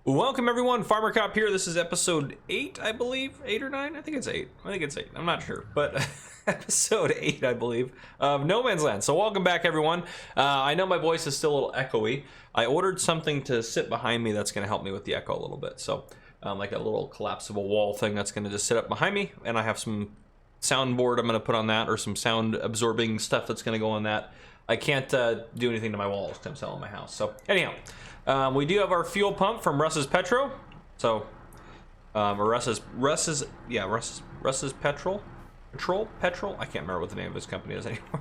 Welcome everyone, Farmer Cop here. This is episode 8, I believe. 8 or 9? I think it's 8. I think it's 8. I'm not sure, but episode 8, I believe, of No Man's Land. So welcome back everyone. I know my voice is still a little echoey. I ordered something to sit behind me that's going to help me with the echo a little bit. So like a little collapsible wall thing that's going to just sit up behind me, and I have some soundboard I'm going to put on that, or some sound absorbing stuff that's going to go on that. I can't do anything to my walls because I'm selling my house. So anyhow, we do have our fuel pump from Russ's Petro. So Russ's Petrol. I can't remember what the name of his company is anymore.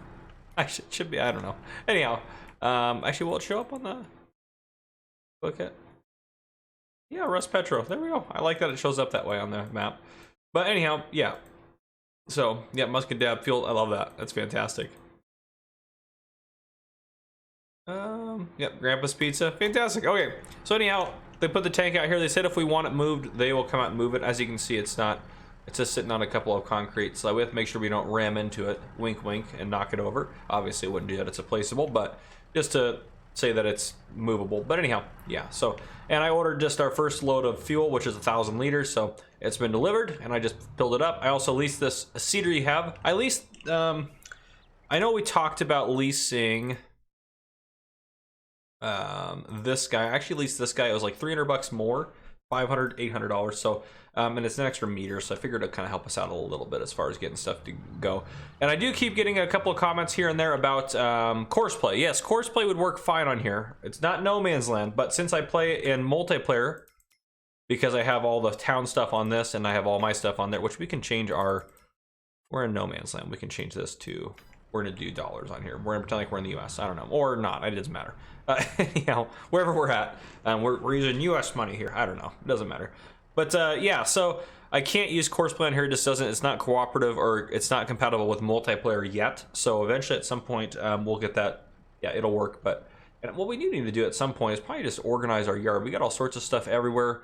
I should be, I don't know. Anyhow, actually, will it show up on the booklet? Yeah, Russ Petro. There we go. I like that it shows up that way on the map. But anyhow, yeah. So yeah, Musket Dab fuel. I love that. That's fantastic. Yep, Grandpa's Pizza. Fantastic. Okay, so anyhow, they put the tank out here. They said if we want it moved, they will come out and move it. As you can see, it's just sitting on a couple of concrete, so we have to make sure we don't ram into it, wink wink, and knock it over. Obviously, wouldn't do that, it's a placeable, but just to say that it's movable. But anyhow, yeah, so, and I ordered just our first load of fuel, which is 1,000 liters, so it's been delivered, and I just filled it up. I also leased this cedar you have. I leased, I know we talked about leasing this guy. I actually leased this guy. It was like 300 bucks more, 500, $800. So and it's an extra meter, so I figured it'd kind of help us out a little bit as far as getting stuff to go. And I do keep getting a couple of comments here and there about course play. Yes, course play would work fine on here. It's not No Man's Land, but since I play in multiplayer, because I have all the town stuff on this and I have all my stuff on there, which we can change our, we're in No Man's Land, we can change this to, we're gonna do dollars on here. We're gonna pretend like we're in the US. I don't know, or not, it doesn't matter. Anyhow, wherever we're at, we're using US money here. I don't know, it doesn't matter. But yeah, so I can't use course plan here. It just doesn't, it's not cooperative, or it's not compatible with multiplayer yet. So eventually at some point we'll get that. Yeah, it'll work. But and what we do need to do at some point is probably just organize our yard. We got all sorts of stuff everywhere.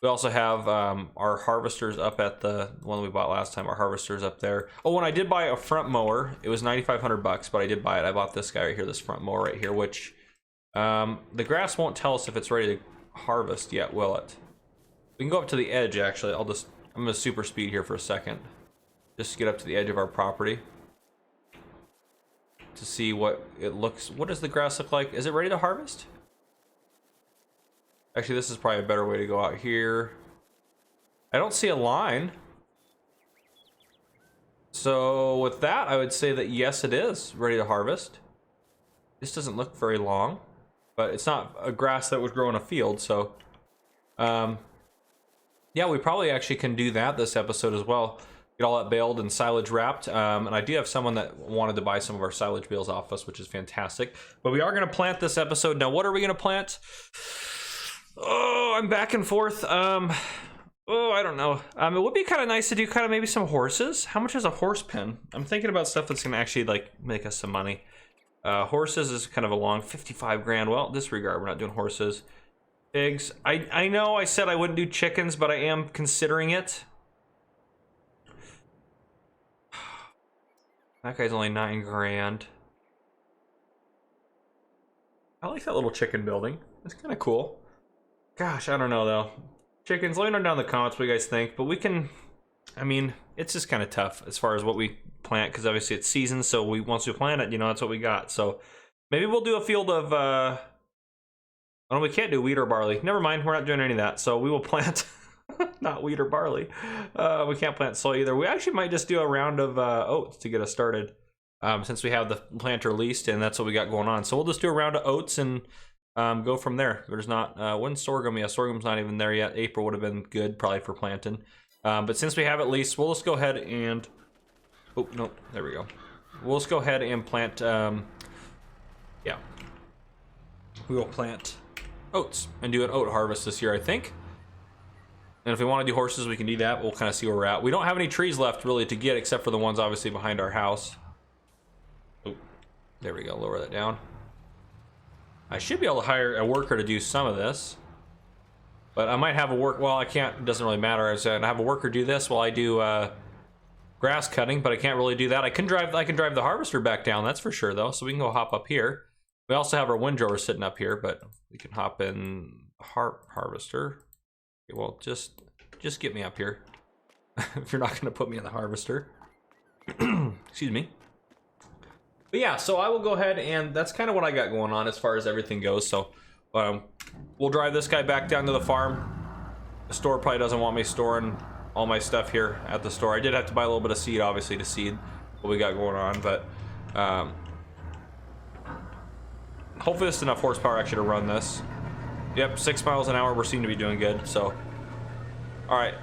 We also have our harvesters up at the one we bought last time. Our harvesters up there. Oh, when I did buy a front mower, it was 9,500 bucks, but I did buy it. I bought this guy right here, this front mower right here, which the grass won't tell us if it's ready to harvest yet, will it? We can go up to the edge, actually. I'm gonna super speed here for a second, just to get up to the edge of our property to see what it looks. What does the grass look like? Is it ready to harvest? Actually, this is probably a better way to go out here. I don't see a line. So with that, I would say that yes, it is ready to harvest. This doesn't look very long, but it's not a grass that would grow in a field. So yeah, we probably actually can do that this episode as well. Get all that baled and silage wrapped. And I do have someone that wanted to buy some of our silage bales off us, which is fantastic. But we are going to plant this episode. Now, what are we going to plant? Oh, I'm back and forth. Oh, I don't know. It would be kind of nice to do kind of maybe some horses. How much is a horse pen? I'm thinking about stuff that's going to actually like make us some money. Horses is kind of a long 55 grand. Well, disregard. We're not doing horses. Pigs. I know I said I wouldn't do chickens, but I am considering it. That guy's only 9 grand. I like that little chicken building. It's kind of cool. Gosh, I don't know though. Chickens, let me know down in the comments what you guys think. But we can, I mean, it's just kind of tough as far as what we plant, because obviously it's season, so once we plant it, you know, that's what we got. So maybe we'll do a field of oh, we can't do wheat or barley. Never mind, we're not doing any of that. So we will plant not wheat or barley. We can't plant soy either. We actually might just do a round of oats to get us started, since we have the planter leased and that's what we got going on. So we'll just do a round of oats and go from there. There's not when sorghum. Yeah, sorghum's not even there yet. April would have been good probably for planting, but since we have it leased, we'll just go ahead and oh no, there we go. We'll just go ahead and plant. Yeah, we will plant oats and do an oat harvest this year, I think. And if we want to do horses, we can do that. We'll kind of see where we're at. We don't have any trees left really to get, except for the ones obviously behind our house. Oh, there we go. Lower that down. I should be able to hire a worker to do some of this, but I might have a work. Well, I can't. It doesn't really matter. I have a worker do this while I do grass cutting, but I can't really do that. I can drive the harvester back down. That's for sure, though. So we can go hop up here. We also have our windrower sitting up here, but we can hop in harvester. Okay, well, just get me up here. If you're not gonna put me in the harvester. Excuse me. But yeah, so I will go ahead, and that's kind of what I got going on as far as everything goes. So we'll drive this guy back down to the farm. The store probably doesn't want me storing all my stuff here at the store. I did have to buy a little bit of seed, obviously, to seed what we got going on, but hopefully this is enough horsepower actually to run this. Yep, 6 miles an hour. We're seem to be doing good. So, all right,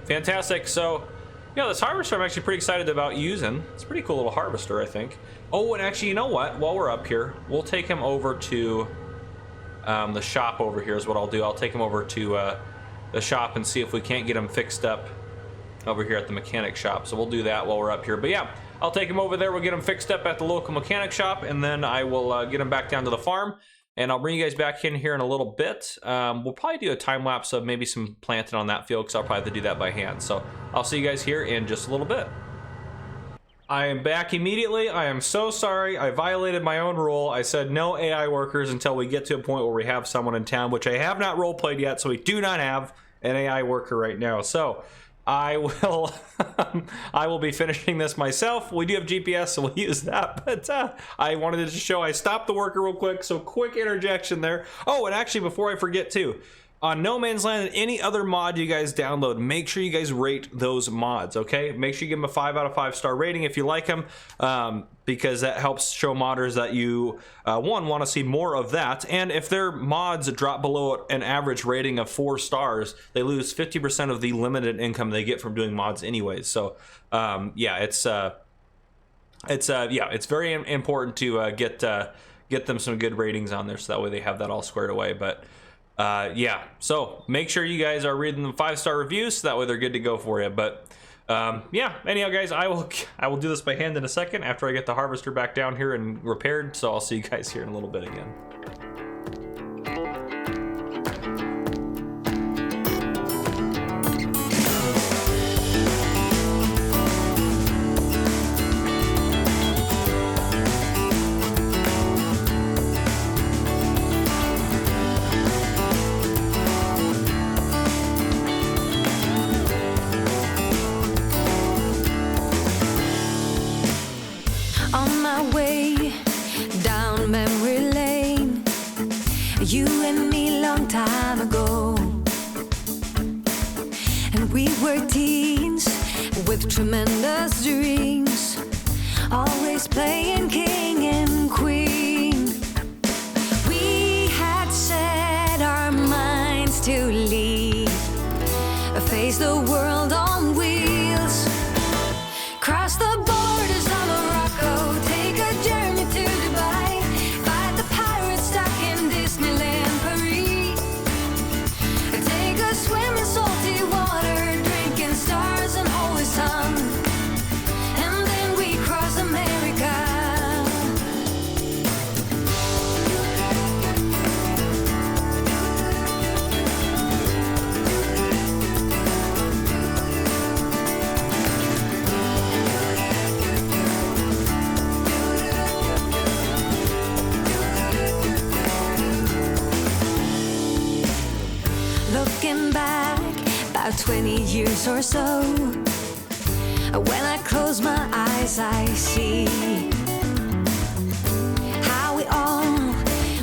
fantastic. So, yeah, this harvester I'm actually pretty excited about using. It's a pretty cool little harvester, I think. Oh, and actually, you know what? While we're up here, we'll take him over to the shop over here is what I'll do. I'll take him over to the shop and see if we can't get him fixed up over here at the mechanic shop. So we'll do that while we're up here. But yeah, I'll take him over there. We'll get him fixed up at the local mechanic shop, and then I will get him back down to the farm. And I'll bring you guys back in here in a little bit. We'll probably do a time lapse of maybe some planting on that field, because I'll probably have to do that by hand. So I'll see you guys here in just a little bit. I am back immediately. I am so sorry. I violated my own rule. I said no AI workers until we get to a point where we have someone in town, which I have not roleplayed yet, so we do not have an AI worker right now. So I will I will be finishing this myself. We do have GPS, so we'll use that. But I wanted to show I stopped the worker real quick, so quick interjection there. Oh, and actually, before I forget too, on No Man's Land and any other mod you guys download, make sure you guys rate those mods, okay? Make sure you give them a 5 out of 5 star rating if you like them, because that helps show modders that you, one, want to see more of that, and if their mods drop below an average rating of 4 stars, they lose 50% of the limited income they get from doing mods anyways. So, yeah, it's very important to get them some good ratings on there, so that way they have that all squared away. But yeah, so make sure you guys are reading the 5-star reviews, so that way they're good to go for you. But yeah, anyhow guys, I will do this by hand in a second after I get the harvester back down here and repaired. So I'll see you guys here in a little bit again. On my way down memory lane, you and me long time ago, and we were teens with tremendous dreams, always playing king and queen. We had set our minds to leave, face the world on wheels, cross the borders of Morocco, take a journey to Dubai, fight the pirates stuck in Disneyland Paris, take a swim in salty water, drinking stars and holy sun, and then we cross America. Looking back about 20 years or so, when I close my eyes I see how we all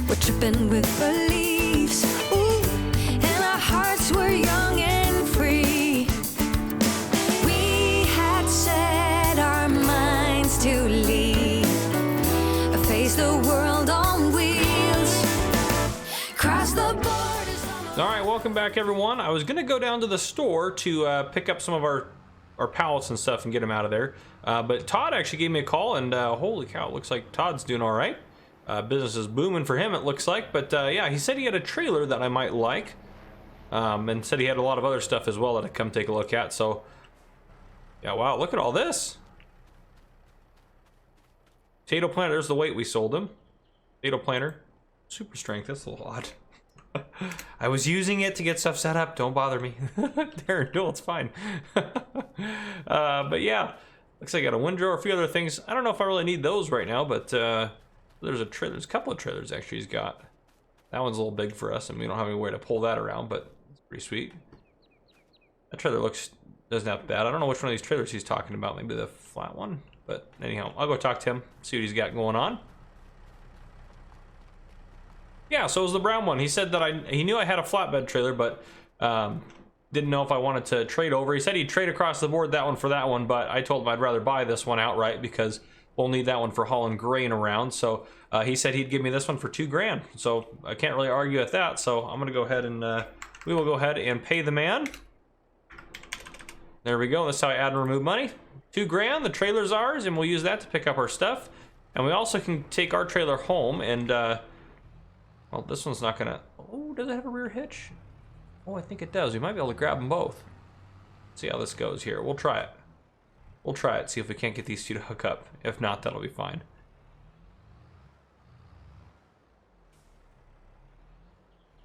were tripping with beliefs. Ooh, and our hearts were young and free. We had set our minds to leave, face the world on wheels, cross the borders. All right, welcome back everyone. I was gonna go down to the store to pick up some of our pallets and stuff and get them out of there, but Todd actually gave me a call, and holy cow, it looks like Todd's doing all right. Business is booming for him, it looks like. But yeah, he said he had a trailer that I might like, and said he had a lot of other stuff as well that I'd come take a look at. So yeah, wow, look at all this. Potato planter, there's the weight we sold him. Potato planter, super strength, that's a little odd. I was using it to get stuff set up. Don't bother me. Darren, no, it's fine. But yeah, looks like I got a windrow, a few other things. I don't know if I really need those right now, but there's a couple of trailers actually he's got. That one's a little big for us, and we don't have any way to pull that around, but it's pretty sweet. That trailer doesn't have bad. I don't know which one of these trailers he's talking about. Maybe the flat one. But anyhow, I'll go talk to him, see what he's got going on. Yeah, so it was the brown one. He said that he knew I had a flatbed trailer, but didn't know if I wanted to trade over. He said he'd trade across the board that one for that one, but I told him I'd rather buy this one outright because we'll need that one for hauling grain around. So he said he'd give me this one for $2,000. So I can't really argue at that. So I'm gonna go ahead and we will go ahead and pay the man. There we go. That's how I add and remove money. $2,000. The trailer's ours, and we'll use that to pick up our stuff. And we also can take our trailer home. And well, this one's not gonna. Oh, does it have a rear hitch? Oh, I think it does. We might be able to grab them both. See how this goes here. We'll try it. We'll try it. See if we can't get these two to hook up. If not, that'll be fine.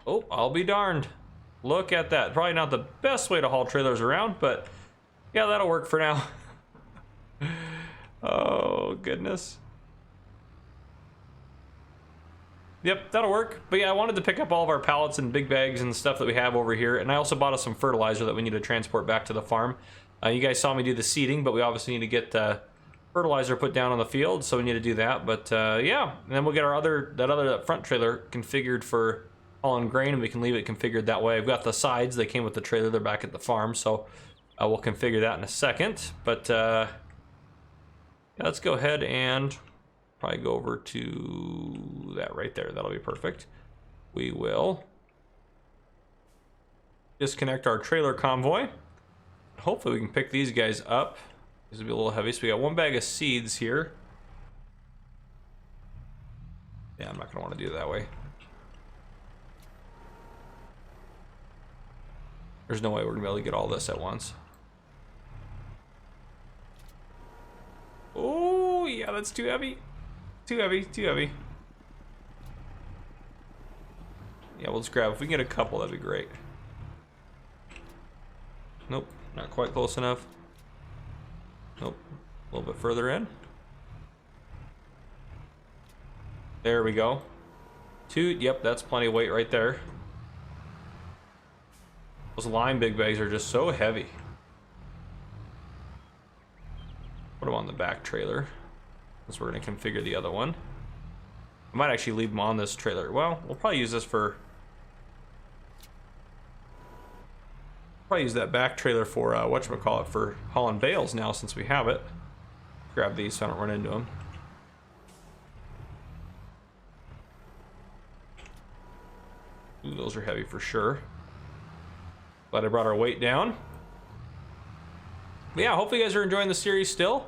Oh, I'll be darned. Look at that. Probably not the best way to haul trailers around, but yeah, that'll work for now. Oh, goodness. Yep, that'll work. But yeah, I wanted to pick up all of our pallets and big bags and stuff that we have over here. And I also bought us some fertilizer that we need to transport back to the farm. You guys saw me do the seeding, but we obviously need to get fertilizer put down on the field, so we need to do that. But yeah, and then we'll get our that front trailer configured for hauling grain, and we can leave it configured that way. I've got the sides. They came with the trailer. They're back at the farm, so we'll configure that in a second. But yeah, let's go ahead and probably go over to that right there. That'll be perfect. We will disconnect our trailer convoy. Hopefully we can pick these guys up. This will be a little heavy. So we got one bag of seeds here. Yeah, I'm not gonna want to do it that way. There's no way we're gonna be able to get all this at once. Oh yeah, that's too heavy. Too heavy, too heavy. Yeah, we'll just grab, if we can get a couple, that'd be great. Nope, not quite close enough. Nope, a little bit further in. There we go. Yep, that's plenty of weight right there. Those lime big bags are just so heavy. Put them on the back trailer. Because we're going to configure the other one. I might actually leave them on this trailer. Well, we'll probably use this for... Probably use that back trailer for, whatchamacallit, for hauling bales now since we have it. Grab these so I don't run into them. Ooh, those are heavy for sure. Glad I brought our weight down. But yeah, hopefully you guys are enjoying the series still.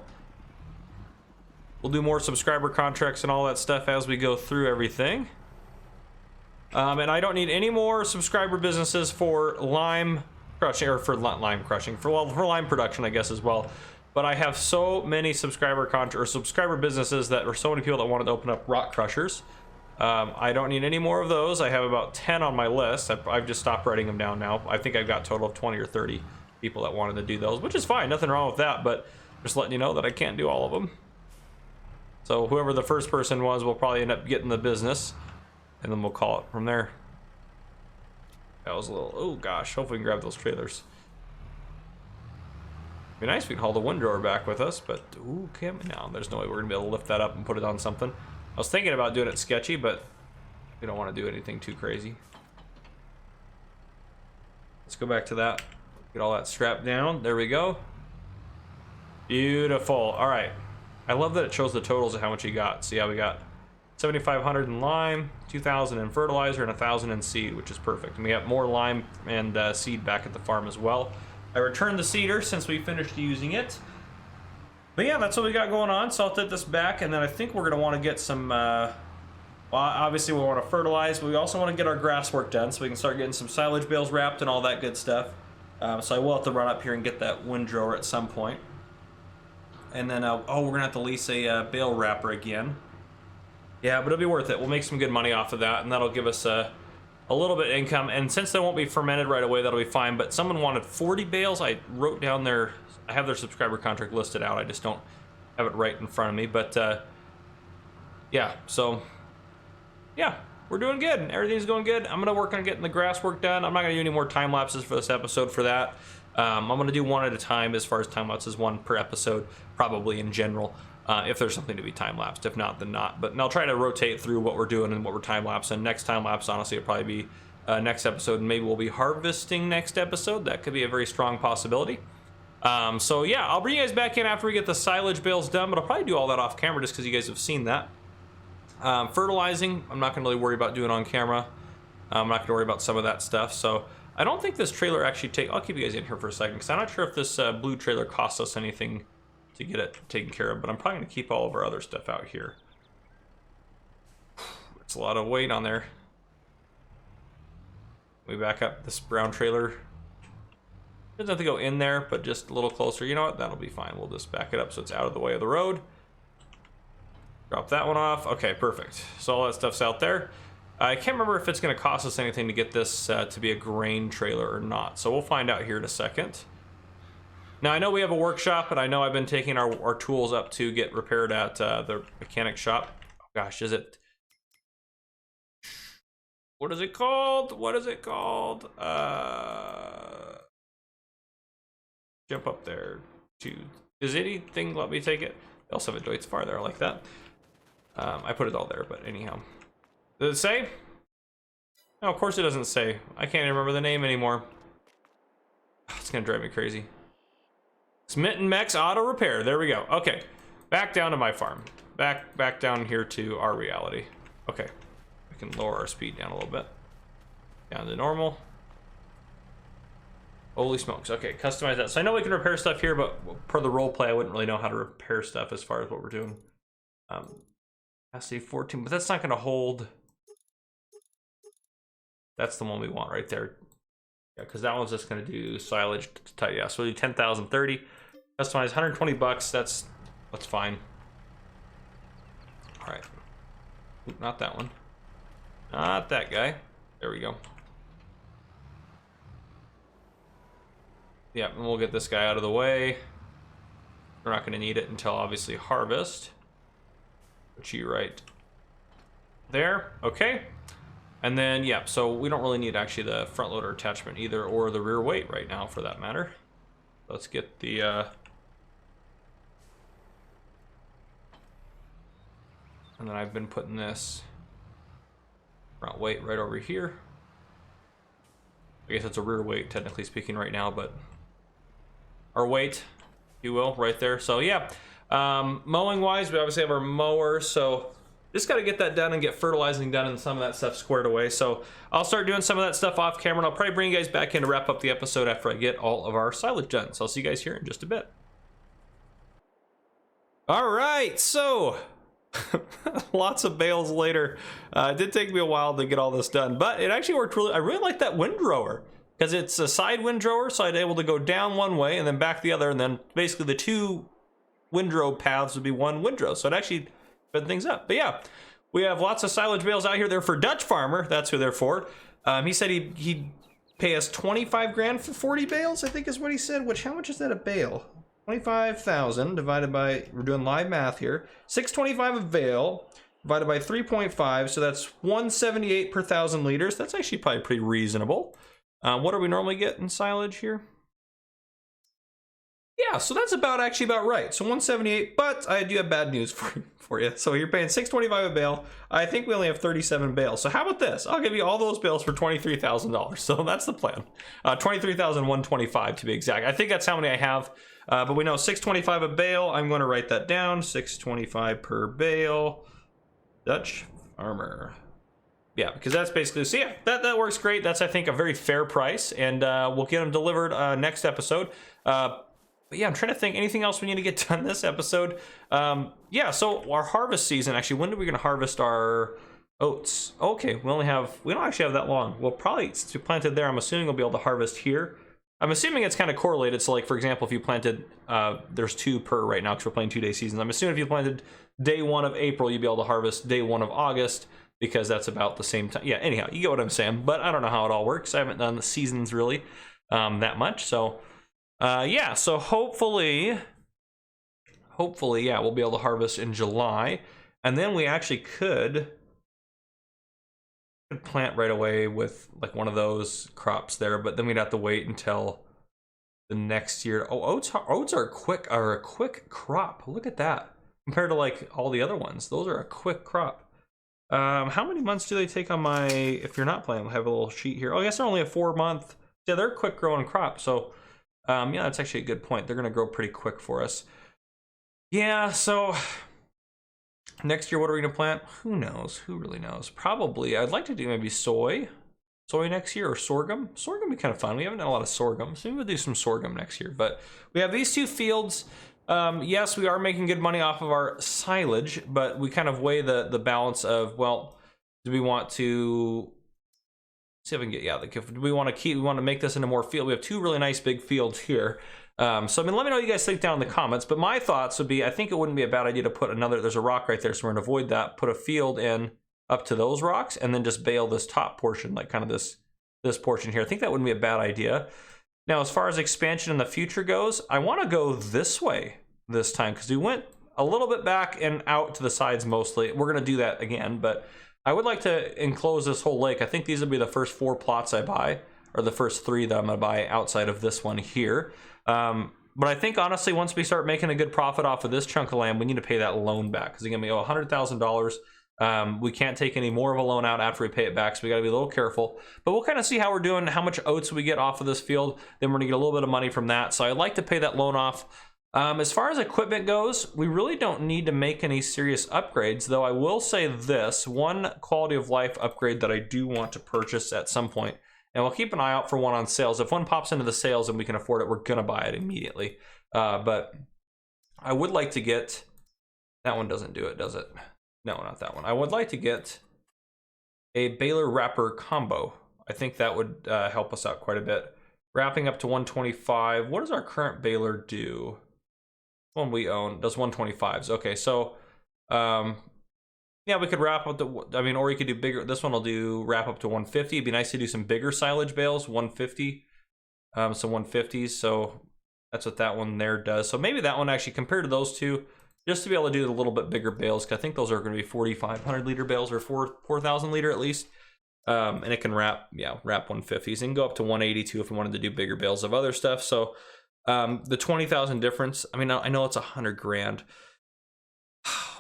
We'll do more subscriber contracts and all that stuff as we go through everything. And I don't need any more subscriber businesses for lime crushing, or for lime crushing, for lime production, I guess, as well. But I have so many subscriber businesses that are so many people that wanted to open up rock crushers. I don't need any more of those. I have about 10 on my list. I've just stopped writing them down now. I think I've got a total of 20 or 30 people that wanted to do those, which is fine. Nothing wrong with that, but just letting you know that I can't do all of them. So whoever the first person was will probably end up getting the business, and then we'll call it from there. That was a little, oh gosh, hopefully we can grab those trailers. It'd be nice if we can haul the windrower back with us, but ooh, no, there's no way we're gonna be able to lift that up and put it on something. I was thinking about doing it sketchy, but we don't want to do anything too crazy. Let's go back to that. Get all that strapped down. There we go. Beautiful. All right. I love that it shows the totals of how much you got. So yeah, we got 7,500 in lime, 2,000 in fertilizer, and 1,000 in seed, which is perfect. And we got more lime and seed back at the farm as well. I returned the seeder since we finished using it. But yeah, that's what we got going on. So I'll take this back, and then I think we're gonna want to get some. Well, obviously we want to fertilize, but we also want to get our grass work done, so we can start getting some silage bales wrapped and all that good stuff. So I will have to run up here and get that windrower at some point. And then, oh, we're gonna have to lease a bale wrapper again. Yeah, but it'll be worth it. We'll make some good money off of that, and that'll give us a little bit of income. And since they won't be fermented right away, that'll be fine. But someone wanted 40 bales. I wrote down their, I have their subscriber contract listed out. I just don't have it right in front of me. But yeah, so yeah, we're doing good. Everything's going good. I'm gonna work on getting the grass work done. I'm not gonna do any more time lapses for this episode for that. I'm gonna do one at a time as far as time lapses, one per episode, probably in general. If there's something to be time lapsed, if not, then not. But I'll try to rotate through what we're doing and what we're time lapsing. Next time lapse, honestly, it'll probably be next episode, and maybe we'll be harvesting next episode. That could be a very strong possibility. So yeah, I'll bring you guys back in after we get the silage bales done, but I'll probably do all that off camera just because you guys have seen that. Fertilizing, I'm not gonna really worry about doing on camera. I'm not gonna worry about some of that stuff. So I don't think this trailer actually I'll keep you guys in here for a second because I'm not sure if this blue trailer costs us anything to get it taken care of, but I'm probably gonna keep all of our other stuff out here. It's a lot of weight on there. We back up this brown trailer. Doesn't have to go in there, but just a little closer. You know what? That'll be fine. We'll just back it up so it's out of the way of the road. Drop that one off. Okay, perfect. So all that stuff's out there. I can't remember if it's going to cost us anything to get this to be a grain trailer or not. So we'll find out here in a second. Now, I know we have a workshop, and I know I've been taking our tools up to get repaired at the mechanic shop. Oh, gosh, is it... What is it called? What is it called? Jump up there. Does anything let me take it? They also have a Deutz bar there. I like that. I put it all there, but anyhow. Does it say? No, of course it doesn't say. I can't even remember the name anymore. It's gonna drive me crazy. Smitten Mex Auto Repair. There we go. Okay, back down to my farm. Back down here to our reality. Okay, we can lower our speed down a little bit. Down to normal. Holy smokes. Okay, customize that. So I know we can repair stuff here, but per the role play, I wouldn't really know how to repair stuff as far as what we're doing. Capacity 14, but that's not going to hold. That's the one we want right there. Yeah, because that one's just going to do silage. Yeah, so we'll do 10,030. Customize 120 bucks. That's fine. All right. Oop, not that one. Not that guy. There we go. Yeah, and we'll get this guy out of the way. We're not going to need it until obviously harvest. Put you right there. Okay. And then, yeah, so we don't really need actually the front loader attachment either, or the rear weight right now for that matter. Let's get the and then I've been putting this front weight right over here. I guess it's a rear weight technically speaking right now, but our weight, if you will, right there. So yeah, mowing wise, we obviously have our mower, so just got to get that done and get fertilizing done and some of that stuff squared away. So I'll start doing some of that stuff off camera, and I'll probably bring you guys back in to wrap up the episode after I get all of our silage done. So I'll see you guys here in just a bit. All right, so lots of bales later. It did take me a while to get all this done, but it actually worked really. I really like that windrower because it's a side windrower, so I'd able to go down one way and then back the other, and then basically the two windrow paths would be one windrow. So it actually sped things up. But yeah, we have lots of silage bales out here. They're for Dutch Farmer. That's who they're for. He said he'd pay us 25 grand for 40 bales, I think is what he said. Which, how much is that a bale? 25,000 divided by, we're doing live math here, 625 a bale divided by 3.5, so that's 178 per 1,000 liters. That's actually probably pretty reasonable. What do we normally get in silage here? Yeah, so that's actually about right. So 178, but I do have bad news for you. So you're paying 625 a bale. I think we only have 37 bales. So how about this? I'll give you all those bales for $23,000. So that's the plan. 23,125 to be exact. I think that's how many I have. But we know 625 a bale. I'm going to write that down. 625 per bale. Dutch Farmer. Yeah, because that's basically, so yeah, that works great. That's, I think, a very fair price, and we'll get them delivered next episode. But yeah, I'm trying to think anything else we need to get done this episode. Yeah, so our harvest season, actually, when are we going to harvest our oats? Okay, we don't actually have that long. Well, probably since we planted there, I'm assuming we'll be able to harvest here. I'm assuming it's kind of correlated. So like, for example, if you planted, there's 2 per right now because we're playing 2-day seasons. I'm assuming if you planted day 1 of April, you'd be able to harvest day 1 of August, because that's about the same time. Yeah, anyhow, you get what I'm saying, but I don't know how it all works. I haven't done the seasons really that much. So yeah, so hopefully, yeah, we'll be able to harvest in July. And then we actually could could plant right away with like one of those crops there, but then we'd have to wait until the next year. Oh, oats are a quick crop. Look at that. Compared to like all the other ones, those are a quick crop. How many months do they take on my, if you're not planting, we'll have a little sheet here. Oh, I guess they're only a 4-month. Yeah, they're a quick growing crop. So, yeah, that's actually a good point. They're going to grow pretty quick for us. Yeah, so next year, what are we going to plant? Who knows? Who really knows? Probably, I'd like to do maybe soy next year, or sorghum. Sorghum would be kind of fun. We haven't done a lot of sorghum, so maybe we'll do some sorghum next year. But we have these 2 fields. Yes, we are making good money off of our silage, but we kind of weigh the balance of, well, do we want to see if I can get, yeah, like if we want to make this into more field. We have 2 really nice big fields here. So I mean, let me know what you guys think down in the comments, but my thoughts would be, I think it wouldn't be a bad idea to put there's a rock right there, so we're gonna avoid that, put a field in up to those rocks, and then just bale this top portion, like kind of this portion here. I think that wouldn't be a bad idea. Now, as far as expansion in the future goes, I want to go this way this time because we went a little bit back and out to the sides mostly. We're going to do that again, but I would like to enclose this whole lake. I think these will be the first 4 plots I buy, or the first 3 that I'm going to buy outside of this one here. But I think, honestly, once we start making a good profit off of this chunk of land, we need to pay that loan back because again, we owe $100,000. We can't take any more of a loan out after we pay it back, so we got to be a little careful. But we'll kind of see how we're doing, how much oats we get off of this field. Then we're gonna get a little bit of money from that. So I'd like to pay that loan off. As far as equipment goes, we really don't need to make any serious upgrades, though I will say this, one quality of life upgrade that I do want to purchase at some point, and we'll keep an eye out for one on sales. If one pops into the sales and we can afford it, we're gonna buy it immediately. But I would like to get, that one doesn't do it, does it? No, not that one. I would like to get a baler wrapper combo. I think that would help us out quite a bit. Wrapping up to 125. What does our current baler do? One we own does 125s. Okay, so yeah, we could wrap up to, I mean, or you could do bigger. This one will do wrap up to 150. It'd be nice to do some bigger silage bales, 150. So 150s. So that's what that one there does. So maybe that one actually, compared to those 2, just to be able to do a little bit bigger bales, because I think those are going to be 4,500 liter bales, or 4,000 liter at least. And it can wrap 150s and go up to 182 if we wanted to do bigger bales of other stuff. So the 20,000 difference, I mean, I know it's $100,000,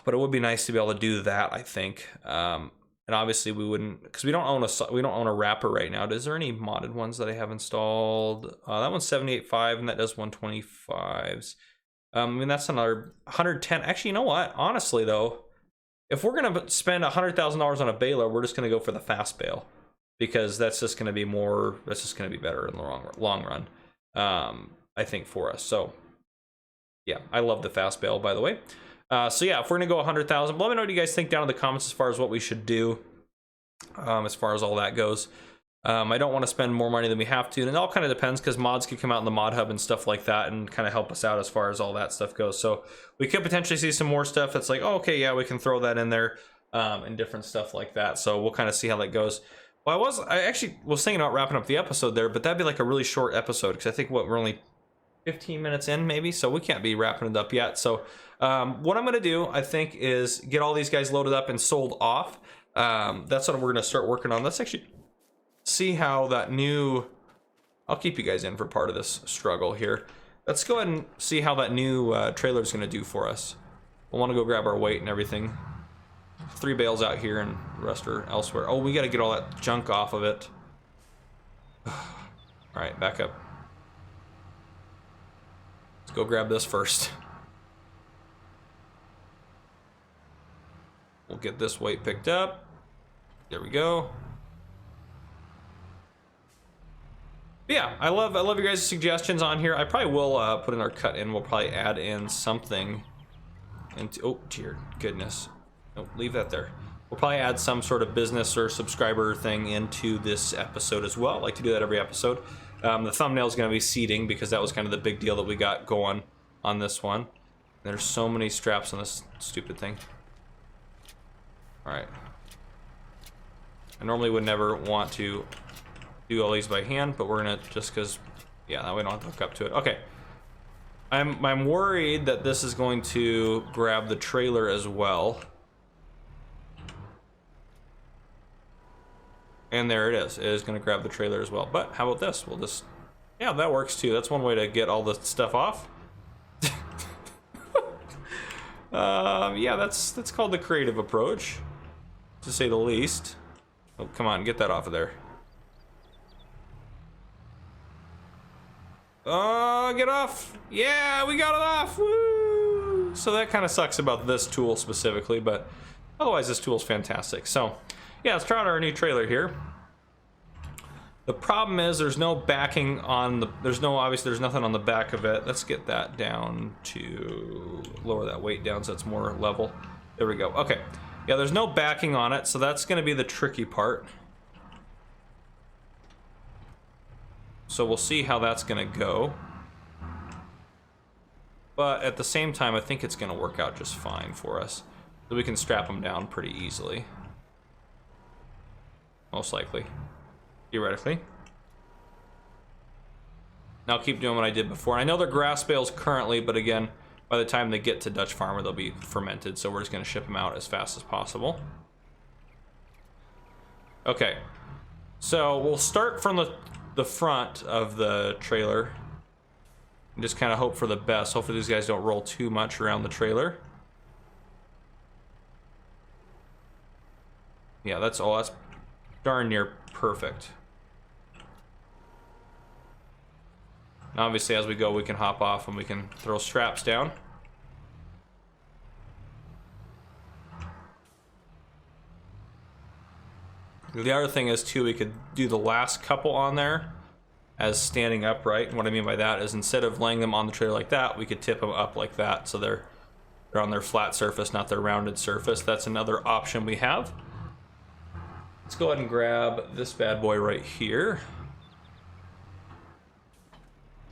but it would be nice to be able to do that, I think. And obviously we wouldn't, because we don't own a wrapper right now. Is there any modded ones that I have installed? That one's 78.5 and that does 125s. I mean, that's another 110. Actually, you know what? Honestly, though, if we're going to spend $100,000 on a baler, we're just going to go for the fast bale, because that's just going to be more, that's just going to be better in the long run, I think, for us. So, yeah, I love the fast bale, by the way. So, yeah, if we're going to go 100,000, let me know what you guys think down in the comments as far as what we should do, as far as all that goes. I don't want to spend more money than we have to, and it all kind of depends, because mods could come out in the mod hub and stuff like that and kind of help us out as far as all that stuff goes. So we could potentially see some more stuff that's like, oh, okay, yeah, we can throw that in there, and different stuff like that. So we'll kind of see how that goes. Well, I actually was thinking about wrapping up the episode there, but that'd be like a really short episode, because I think we're only 15 minutes in maybe, so we can't be wrapping it up yet. So what I'm going to do, I think, is get all these guys loaded up and sold off. That's what we're going to start working on. Let's actually see how that new, I'll keep you guys in for part of this struggle here. Let's go ahead and see how that new trailer is going to do for us. We'll want to go grab our weight and everything. 3 bales out here and the rest are elsewhere. Oh, we got to get all that junk off of it. All right, back up. Let's go grab this first. We'll get this weight picked up. There we go. Yeah, I love your guys' suggestions on here. I probably will put in our cut in. We'll probably add in something into, oh dear goodness. No, leave that there. We'll probably add some sort of business or subscriber thing into this episode as well. I like to do that every episode. The thumbnail is going to be seating, because that was kind of the big deal that we got going on this one. There's so many straps on this stupid thing. All right. I normally would never want to do all these by hand, but we're gonna, just because, yeah, that way we don't have to hook up to it. Okay. I'm worried that this is going to grab the trailer as well. And there it is. It is going to grab the trailer as well. But how about this? We'll just... Yeah, that works too. That's one way to get all the stuff off. Yeah, that's called the creative approach, to say the least. Oh, come on, get that off of there. Get off. Yeah, we got it off. Woo! So that kind of sucks about this tool specifically, but otherwise this tool's fantastic. So yeah, let's try out our new trailer here. The problem is there's no backing on the, obviously there's nothing on the back of it. Let's get that down to, lower that weight down so it's more level. There we go. Okay. Yeah, there's no backing on it, so that's going to be the tricky part. So we'll see how that's going to go. But at the same time, I think it's going to work out just fine for us. So we can strap them down pretty easily. Most likely. Theoretically. Now I'll keep doing what I did before. I know they're grass bales currently, but again, by the time they get to Dutch Farmer, they'll be fermented, so we're just going to ship them out as fast as possible. Okay, so we'll start from the front of the trailer and just kind of hope for the best. Hopefully these guys don't roll too much around the trailer. Yeah, that's darn near perfect. Obviously, as we go, we can hop off and we can throw straps down. The other thing is, too, we could do the last couple on there as standing upright. And what I mean by that is instead of laying them on the trailer like that, we could tip them up like that so they're on their flat surface, not their rounded surface. That's another option we have. Let's go ahead and grab this bad boy right here.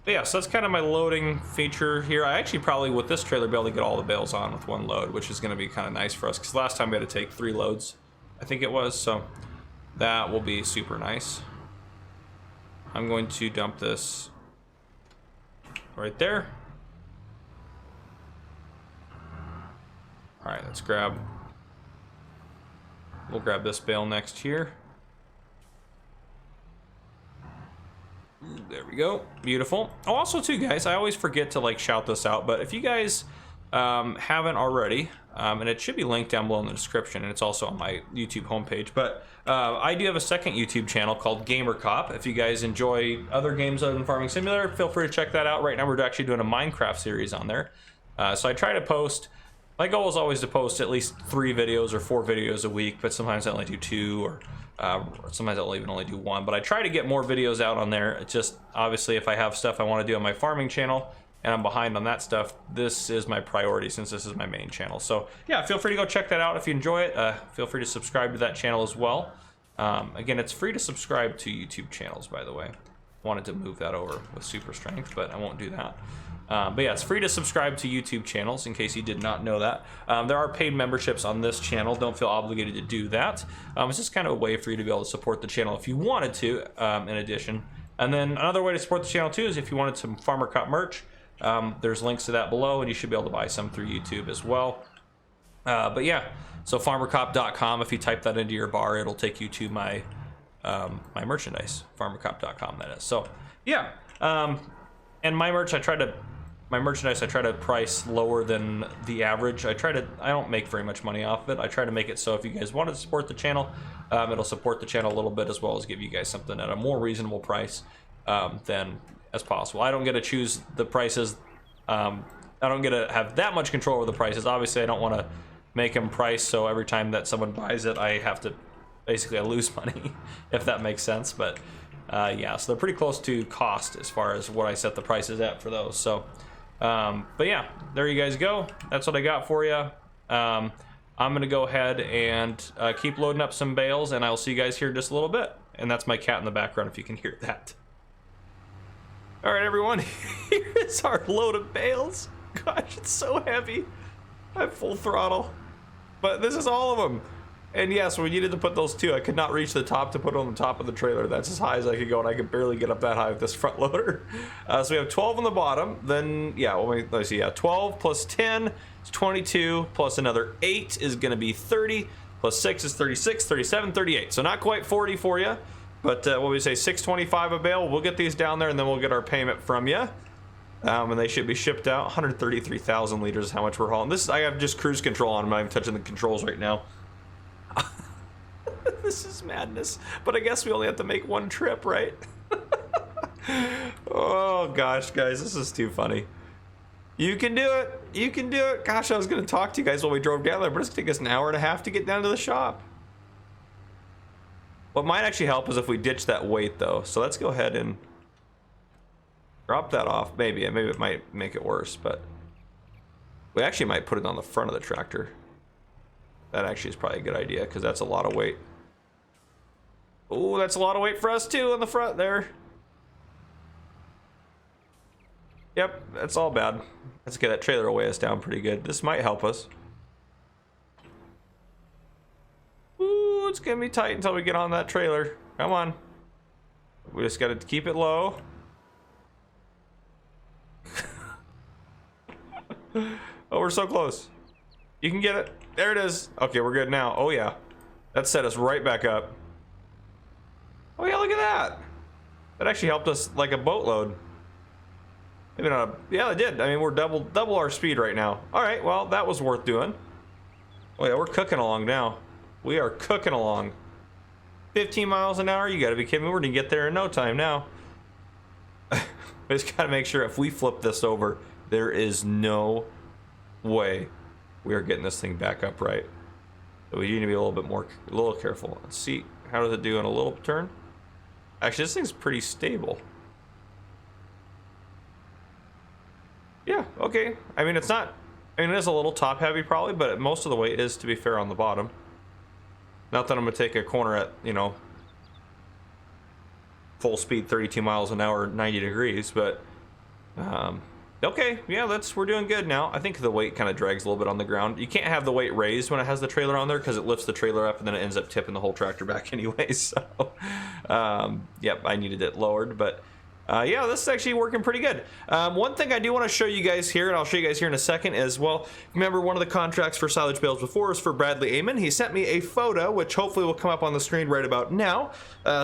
But yeah, so that's kind of my loading feature here. I actually probably, with this trailer, be able to get all the bales on with one load, which is going to be kind of nice for us, because last time we had to take 3 loads, I think it was, so that will be super nice. I'm going to dump this right there. All right, we'll grab this bale next here. There we go. Beautiful. Oh, also too, guys, I always forget to like shout this out, but if you guys haven't already, and it should be linked down below in the description, and it's also on my YouTube homepage, but I do have a second YouTube channel called Gamer Cop. If you guys enjoy other games other than Farming Simulator, feel free to check that out. Right now we're actually doing a Minecraft series on there. So I try to post, my goal is always to post at least 3 videos or 4 videos a week, but sometimes I only do 2, or sometimes I'll even only do 1, but I try to get more videos out on there. It's just, obviously, if I have stuff I want to do on my farming channel and I'm behind on that stuff, this is my priority since this is my main channel. So yeah, feel free to go check that out if you enjoy it. Feel free to subscribe to that channel as well. Again, it's free to subscribe to YouTube channels, by the way. Wanted to move that over with super strength, but I won't do that. But yeah, it's free to subscribe to YouTube channels, in case you did not know that. There are paid memberships on this channel. Don't feel obligated to do that. It's just kind of a way for you to be able to support the channel if you wanted to, in addition. And then another way to support the channel too is if you wanted some Farmer Cop merch. There's links to that below, and you should be able to buy some through YouTube as well. But yeah, so farmercop.com, if you type that into your bar, it'll take you to my my merchandise, farmercop.com, that is. So yeah, and my merchandise I try to price lower than the average. I don't make very much money off of it. I try to make it so if you guys want to support the channel, it'll support the channel a little bit, as well as give you guys something at a more reasonable price than as possible. I don't get to choose the prices. I don't get to have that much control over the prices. Obviously, I don't want to make them price so every time that someone buys it, I have to, basically I lose money, if that makes sense. But yeah, so they're pretty close to cost as far as what I set the prices at for those. So, but yeah, there you guys go. That's what I got for you. I'm gonna go ahead and keep loading up some bales, and I'll see you guys here in just a little bit. And that's my cat in the background, if you can hear that. All right, everyone, here's our load of bales. Gosh, it's so heavy. I'm full throttle, but this is all of them. And yes, we needed to put those 2. I could not reach the top to put on the top of the trailer. That's as high as I could go, and I could barely get up that high with this front loader. So we have 12 on the bottom. Then, yeah, let me see. Yeah, 12 plus 10 is 22, plus another 8 is going to be 30, plus 6 is 36, 37, 38. So not quite 40 for you, but what we say, 625 a bale. We'll get these down there, and then we'll get our payment from you. And they should be shipped out. 133,000 liters is how much we're hauling. This is, I have just cruise control on. I'm not even touching the controls right now. This is madness. But I guess we only have to make one trip, right? Oh gosh, guys, this is too funny. You can do it. You can do it. Gosh, I was going to talk to you guys while we drove down there, but it's going to take us an hour and a half to get down to the shop. What might actually help is if we ditch that weight, though. So let's go ahead and drop that off. Maybe it might make it worse, but we actually might put it on the front of the tractor. That actually is probably a good idea, because that's a lot of weight. Oh, that's a lot of weight for us, too, on the front there. Yep, that's all bad. Let's get that trailer will weigh us down pretty good. This might help us. Ooh, it's gonna be tight until we get on that trailer. Come on. We just gotta keep it low. Oh, we're so close. You can get it. There it is. Okay, we're good now. Oh yeah. That set us right back up. Oh yeah, look at that. That actually helped us like a boatload. Maybe not a, yeah, it did. I mean, we're double our speed right now. All right, well, that was worth doing. Oh yeah, we're cooking along now. We are cooking along. 15 miles an hour? You gotta be kidding me. We're gonna get there in no time now. We just gotta make sure if we flip this over, there is no way we are getting this thing back up right. So we need to be a little careful. Let's see, how does it do in a little turn? Actually, this thing's pretty stable. Yeah, okay. I mean, it's not, I mean, it is a little top heavy probably, but most of the weight is, to be fair, on the bottom. Not that I'm gonna take a corner at, you know, full speed, 32 miles an hour, 90 degrees, but okay, yeah, we're doing good now. I think the weight kind of drags a little bit on the ground. You can't have the weight raised when it has the trailer on there, because it lifts the trailer up and then it ends up tipping the whole tractor back anyway. So yep, I needed it lowered, but yeah, this is actually working pretty good. One thing I do want to show you guys here, and I'll show you guys here in a second, is, well, remember one of the contracts for Silage Bales before was for Bradley Amon. He sent me a photo, which hopefully will come up on the screen right about now.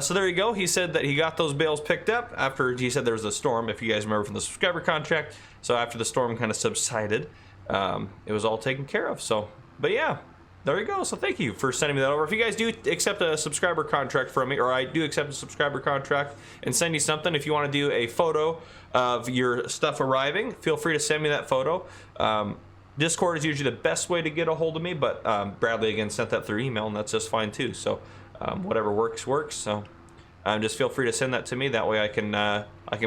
So there you go. He said that he got those bales picked up after he said there was a storm, if you guys remember from the subscriber contract. So after the storm kind of subsided, it was all taken care of. So, but yeah. There you go. So thank you for sending me that over. If you guys do accept a subscriber contract from me, or I do accept a subscriber contract and send you something, if you want to do a photo of your stuff arriving, feel free to send me that photo. Discord is usually the best way to get a hold of me, but Bradley again sent that through email, and that's just fine too. So whatever works. So just feel free to send that to me. That way I can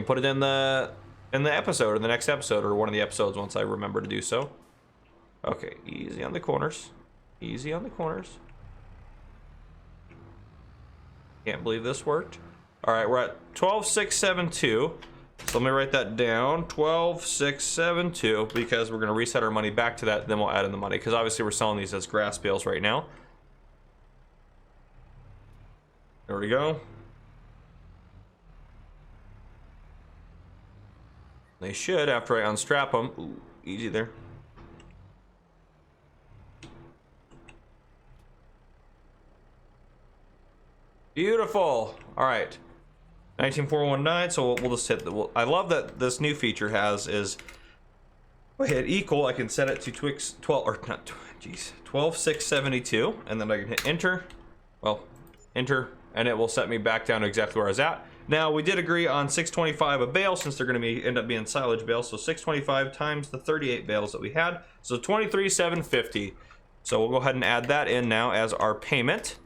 put it in the episode, or the next episode, or one of the episodes once I remember to do so. Okay, easy on the corners. Easy on the corners. Can't believe this worked. All right, we're at 12,672. So let me write that down. 12,672, because we're gonna reset our money back to that. Then we'll add in the money, because obviously we're selling these as grass bales right now. There we go. They should, after I unstrap them. Ooh, easy there. Beautiful. All right, 19419. So we'll just hit the. I love that this new feature is. If I hit equal, I can set it to 12,672, and then I can hit enter. Well, enter, and it will set me back down to exactly where I was at. Now we did agree on 625 a bale, since they're going to end up being silage bales. So 625 times the 38 bales that we had, so 23,750. So we'll go ahead and add that in now as our payment.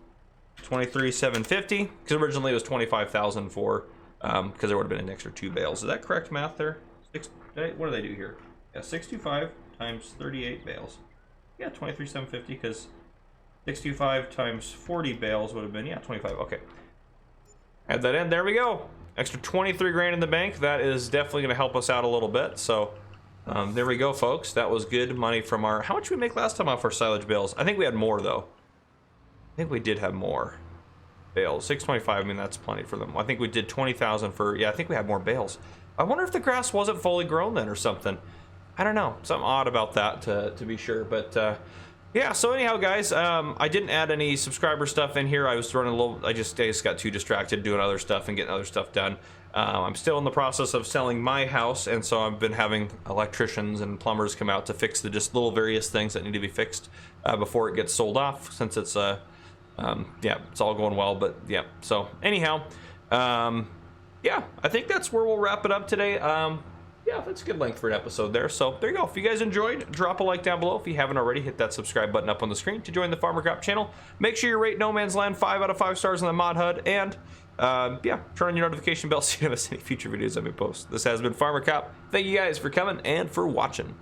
23,750, because originally it was 25,000 for, because there would have been an extra 2 bales. Is that correct math there? What do they do here? Yeah, 625 times 38 bales. Yeah, 23,750, because 625 times 40 bales would have been, yeah, 25. Okay. Add that in. There we go. Extra 23 grand in the bank. That is definitely going to help us out a little bit. So there we go, folks. That was good money from our. How much did we make last time off our silage bales? I think we had more though. I think we did have more bales. 625, I mean, that's plenty for them. I think we did 20,000 for, yeah, I think we had more bales. I wonder if the grass wasn't fully grown then or something. I don't know. Something odd about that to be sure. But Yeah, so anyhow, guys, I didn't add any subscriber stuff in here. I was running a little, I just got too distracted doing other stuff and getting other stuff done. I'm still in the process of selling my house, and so I've been having electricians and plumbers come out to fix the just little various things that need to be fixed before it gets sold off, since it's, yeah, it's all going well, but yeah. So anyhow, yeah, I think that's where we'll wrap it up today. Yeah, that's a good length for an episode there. So there you go. If you guys enjoyed, drop a like down below. If you haven't already, hit that subscribe button up on the screen to join the Farmer Cop channel. Make sure you rate No Man's Land 5 out of 5 stars on the mod HUD. And yeah, turn on your notification bell so you don't miss any future videos I may post. This has been Farmer Cop. Thank you guys for coming and for watching.